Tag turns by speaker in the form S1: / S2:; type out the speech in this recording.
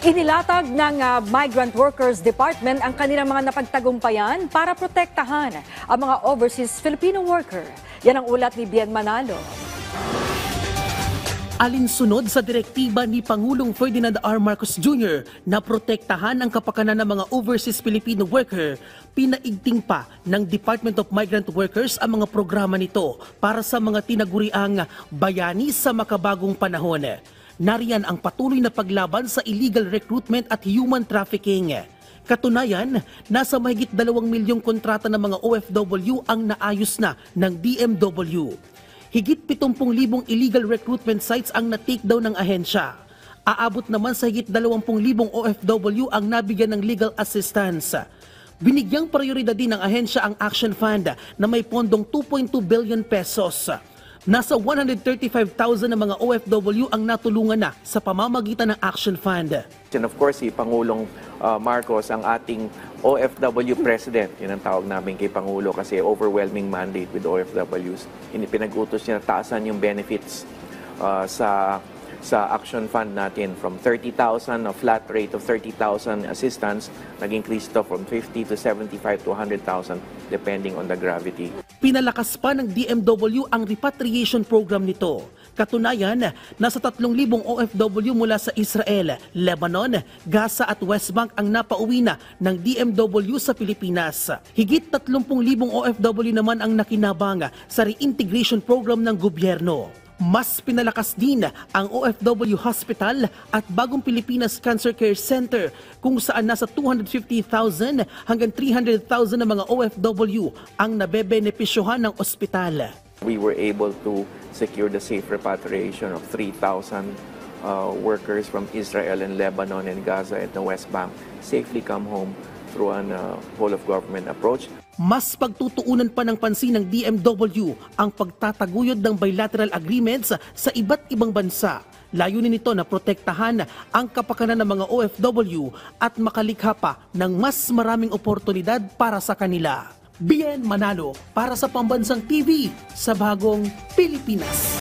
S1: Inilatag ng Migrant Workers Department ang kanilang mga napagtagumpayan para protektahan ang mga overseas Filipino worker. Yan ang ulat ni Bien Manalo.
S2: Alinsunod sa direktiba ni Pangulong Ferdinand R. Marcos Jr. na protektahan ang kapakanan ng mga overseas Filipino worker, pinaigting pa ng Department of Migrant Workers ang mga programa nito para sa mga tinaguriang bayani sa makabagong panahon. Nariyan ang patuloy na paglaban sa illegal recruitment at human trafficking. Katunayan, nasa mahigit 2 milyong kontrata ng mga OFW ang naayos na ng DMW. Higit 70,000 illegal recruitment sites ang na-takedown ng ahensya. Aabot naman sa higit 20,000 OFW ang nabigyan ng legal assistance. Binigyang prioridad din ng ahensya ang Action Fund na may pondong 2.2 billion pesos. Nasa 135,000 na mga OFW ang natulungan na sa pamamagitan ng Action Fund.
S3: And of course, si Pangulong Marcos ang ating OFW President. Yun ang tawag namin kay Pangulo kasi overwhelming mandate with OFWs. Pinag-utos niya na taasan yung benefits sa Action Fund natin from 30,000, a flat rate of 30,000 assistance, nag-increase to from 50 to 75 to 100,000 depending on the gravity.
S2: Pinalakas pa ng DMW ang repatriation program nito. Katunayan, nasa 3,000 OFW mula sa Israel, Lebanon, Gaza at West Bank ang napauwi na ng DMW sa Pilipinas. Higit 30,000 OFW naman ang nakinabang sa reintegration program ng gobyerno. Mas pinalakas din ang OFW Hospital at Bagong Pilipinas Cancer Care Center kung saan nasa 250,000 hanggang 300,000 na mga OFW ang nabebenepisyohan ng ospital.
S3: We were able to secure the safe repatriation of 3,000 workers from Israel and Lebanon and Gaza and the West Bank safely come home through an whole-of-government approach.
S2: Mas pagtutuunan pa ng pansin ng DMW ang pagtataguyod ng bilateral agreements sa iba't ibang bansa. Layunin nito na protektahan ang kapakanan ng mga OFW at makalikha pa ng mas maraming oportunidad para sa kanila. Bien Manalo para sa Pambansang TV sa Bagong Pilipinas.